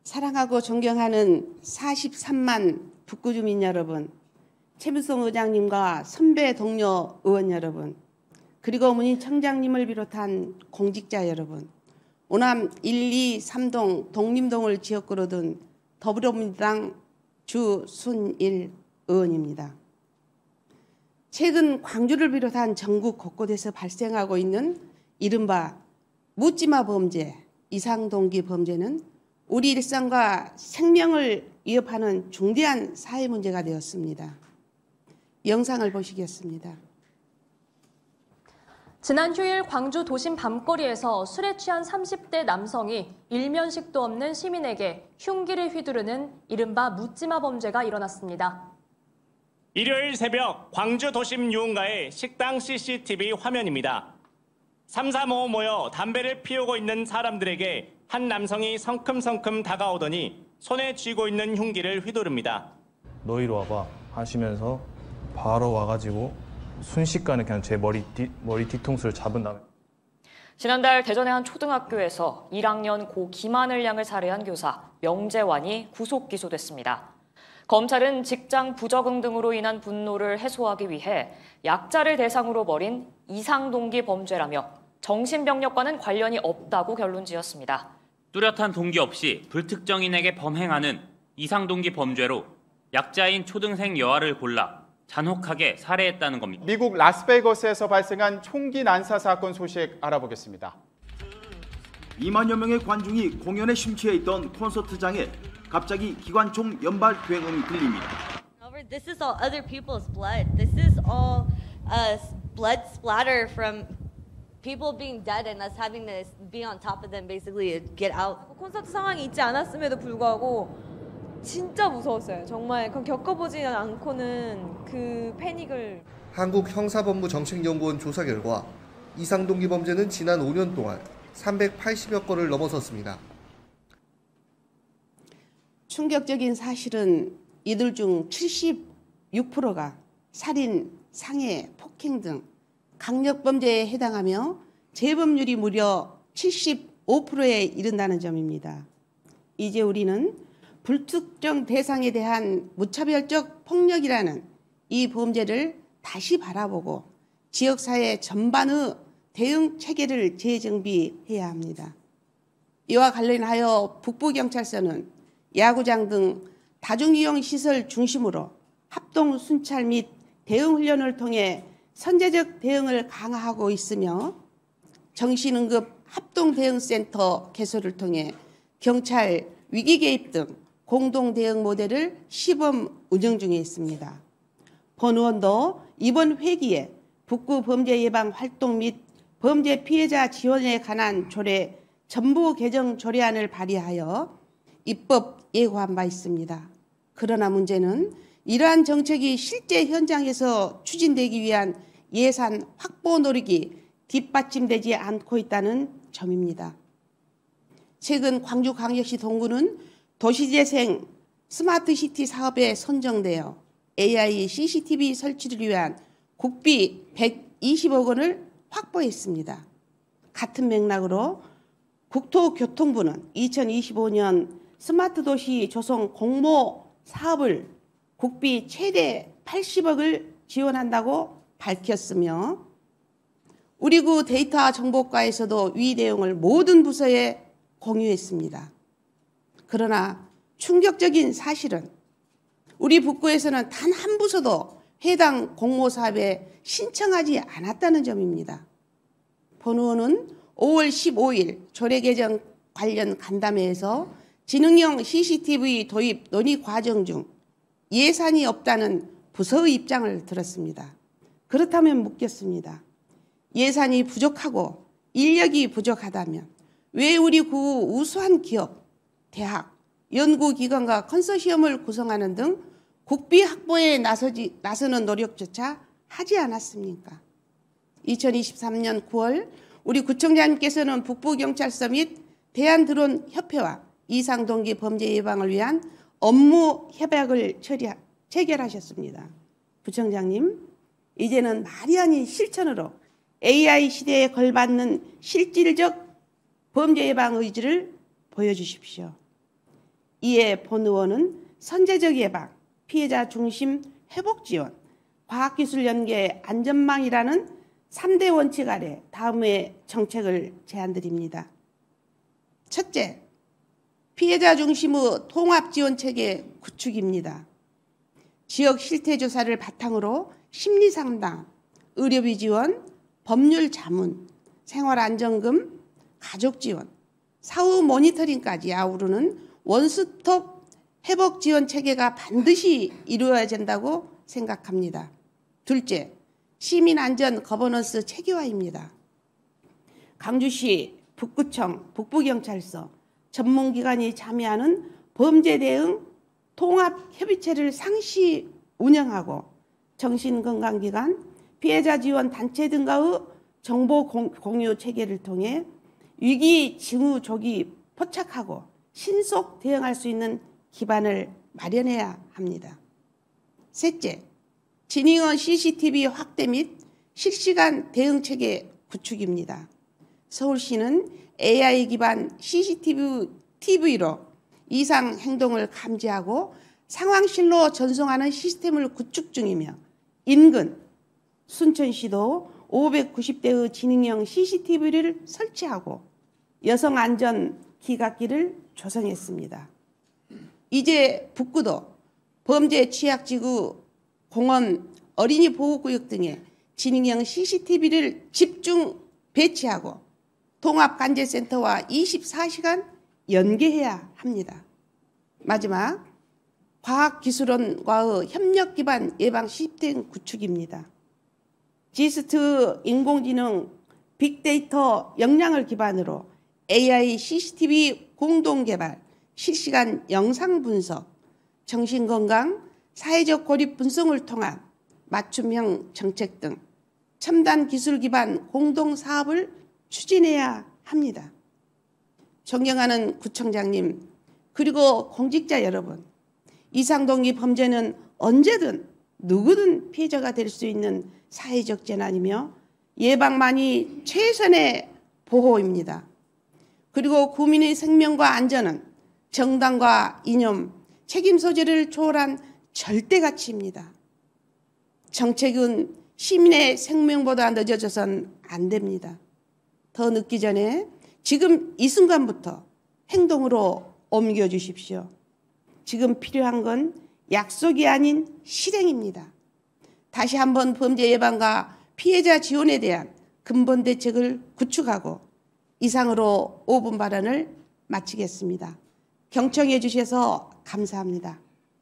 사랑하고 존경하는 43만 북구 주민 여러분, 최무성 의장님과 선배 동료 의원 여러분, 그리고 문희청장님을 비롯한 공직자 여러분, 오남 1, 2, 3동 독림동을 지역구로 둔 더불어민주당 주순일 의원입니다. 최근 광주를 비롯한 전국 곳곳에서 발생하고 있는 이른바 묻지마 범죄, 이상동기 범죄는 우리 일상과 생명을 위협하는 중대한 사회 문제가 되었습니다. 영상을 보시겠습니다. 지난 휴일 광주 도심 밤거리에서 술에 취한 30대 남성이 일면식도 없는 시민에게 흉기를 휘두르는 이른바 묻지마 범죄가 일어났습니다. 일요일 새벽 광주 도심 유흥가의 식당 CCTV 화면입니다. 3, 4, 5 모여 담배를 피우고 있는 사람들에게 한 남성이 성큼성큼 다가오더니 손에 쥐고 있는 흉기를 휘두릅니다. 너희로 와봐 하시면서 바로 와가지고 순식간에 그냥 제 머리 뒤통수를 잡은 다음에. 지난달 대전의 한 초등학교에서 1학년 고 김하늘 양을 살해한 교사 명재환이 구속 기소됐습니다. 검찰은 직장 부적응 등으로 인한 분노를 해소하기 위해 약자를 대상으로 벌인 이상동기 범죄라며 정신병력과는 관련이 없다고 결론 지었습니다. 뚜렷한 동기 없이 불특정인에게 범행하는 이상동기 범죄로 약자인 초등생 여아를 골라 잔혹하게 살해했다는 겁니다. 미국 라스베이거스에서 발생한 총기 난사 사건 소식 알아보겠습니다. 2만여 명의 관중이 공연에 심취해 있던 콘서트장에 갑자기 기관총 연발 굉음이 들립니다. This is all other people's blood. This is all blood splatter from people being dead and us having to be on top of them basically to get out. 콘서트 상황이 있지 않았음에도 불구하고 진짜 무서웠어요. 정말 겪어보지 않고는 그 패닉을. 한국형사본부정책연구원 조사 결과 이상동기 범죄는 지난 5년 동안 380여 건을 넘어섰습니다. 충격적인 사실은 이들 중 76%가 살인, 상해, 폭행 등 강력범죄에 해당하며 재범률이 무려 75%에 이른다는 점입니다. 이제 우리는 불특정 대상에 대한 무차별적 폭력이라는 이 범죄를 다시 바라보고 지역사회 전반의 대응 체계를 재정비해야 합니다. 이와 관련하여 북부경찰서는 야구장 등 다중이용시설 중심으로 합동 순찰 및 대응 훈련을 통해 선제적 대응을 강화하고 있으며 정신응급 합동대응센터 개설을 통해 경찰 위기 개입 등 공동 대응 모델을 시범 운영 중에 있습니다. 본 의원도 이번 회기에 북구 범죄 예방 활동 및 범죄 피해자 지원에 관한 조례 전부 개정 조례안을 발의하여 입법 예고한 바 있습니다. 그러나 문제는 이러한 정책이 실제 현장에서 추진되기 위한 예산 확보 노력이 뒷받침되지 않고 있다는 점입니다. 최근 광주광역시 동구는 도시재생 스마트시티 사업에 선정되어 AI CCTV 설치를 위한 국비 120억 원을 확보했습니다. 같은 맥락으로 국토교통부는 2025년 스마트도시 조성 공모 사업을 국비 최대 80억을 지원한다고 밝혔으며 우리 구 데이터 정보과에서도 위 내용을 모든 부서에 공유했습니다. 그러나 충격적인 사실은 우리 북구에서는 단 한 부서도 해당 공모사업에 신청하지 않았다는 점입니다. 본 의원은 5월 15일 조례 개정 관련 간담회에서 지능형 CCTV 도입 논의 과정 중 예산이 없다는 부서의 입장을 들었습니다. 그렇다면 묻겠습니다. 예산이 부족하고 인력이 부족하다면 왜 우리 구 우수한 기업, 대학, 연구기관과 컨소시엄을 구성하는 등 국비 확보에 나서는 노력조차 하지 않았습니까? 2023년 9월 우리 구청장님께서는 북부경찰서 및 대한드론협회와 이상동기 범죄 예방을 위한 업무 협약을 체결하셨습니다. 부청장님, 이제는 말이 아닌 실천으로 AI 시대에 걸맞는 실질적 범죄 예방 의지를 보여주십시오. 이에 본 의원은 선제적 예방, 피해자 중심 회복 지원, 과학기술 연계 안전망이라는 3대 원칙 아래 다음의 정책을 제안드립니다. 첫째, 피해자 중심의 통합지원체계 구축입니다. 지역 실태조사를 바탕으로 심리상담, 의료비 지원, 법률 자문, 생활안정금, 가족지원, 사후 모니터링까지 아우르는 원스톱 회복지원체계가 반드시 이루어야 된다고 생각합니다. 둘째, 시민안전 거버넌스 체계화입니다. 강주시 북구청, 북부경찰서, 전문기관이 참여하는 범죄 대응 통합협의체를 상시 운영하고 정신건강기관, 피해자 지원 단체 등과의 정보 공유 체계를 통해 위기 징후 조기 포착하고 신속 대응할 수 있는 기반을 마련해야 합니다. 셋째, 진흥원 CCTV 확대 및 실시간 대응체계 구축입니다. 서울시는 AI 기반 CCTV로 이상 행동을 감지하고 상황실로 전송하는 시스템을 구축 중이며 인근 순천시도 590대의 지능형 CCTV를 설치하고 여성 안전 기각기를 조성했습니다. 이제 북구도 범죄 취약지구, 공원, 어린이 보호구역 등에 지능형 CCTV를 집중 배치하고 통합관제센터와 24시간 연계해야 합니다. 마지막, 과학기술원과의 협력 기반 예방 시스템 구축입니다. 지스트 인공지능 빅데이터 역량을 기반으로 AI CCTV 공동 개발, 실시간 영상 분석, 정신건강, 사회적 고립 분석을 통한 맞춤형 정책 등 첨단 기술 기반 공동 사업을 추진해야 합니다. 존경하는 구청장님, 그리고 공직자 여러분, 이상동기 범죄는 언제든 누구든 피해자가 될 수 있는 사회적 재난이며 예방만이 최선의 보호입니다. 그리고 국민의 생명과 안전은 정당과 이념, 책임 소재를 초월한 절대 가치입니다. 정책은 시민의 생명보다 늦어져선 안 됩니다. 더 늦기 전에 지금 이 순간부터 행동으로 옮겨주십시오. 지금 필요한 건 약속이 아닌 실행입니다. 다시 한번 범죄 예방과 피해자 지원에 대한 근본 대책을 구축하고 이상으로 5분 발언을 마치겠습니다. 경청해 주셔서 감사합니다.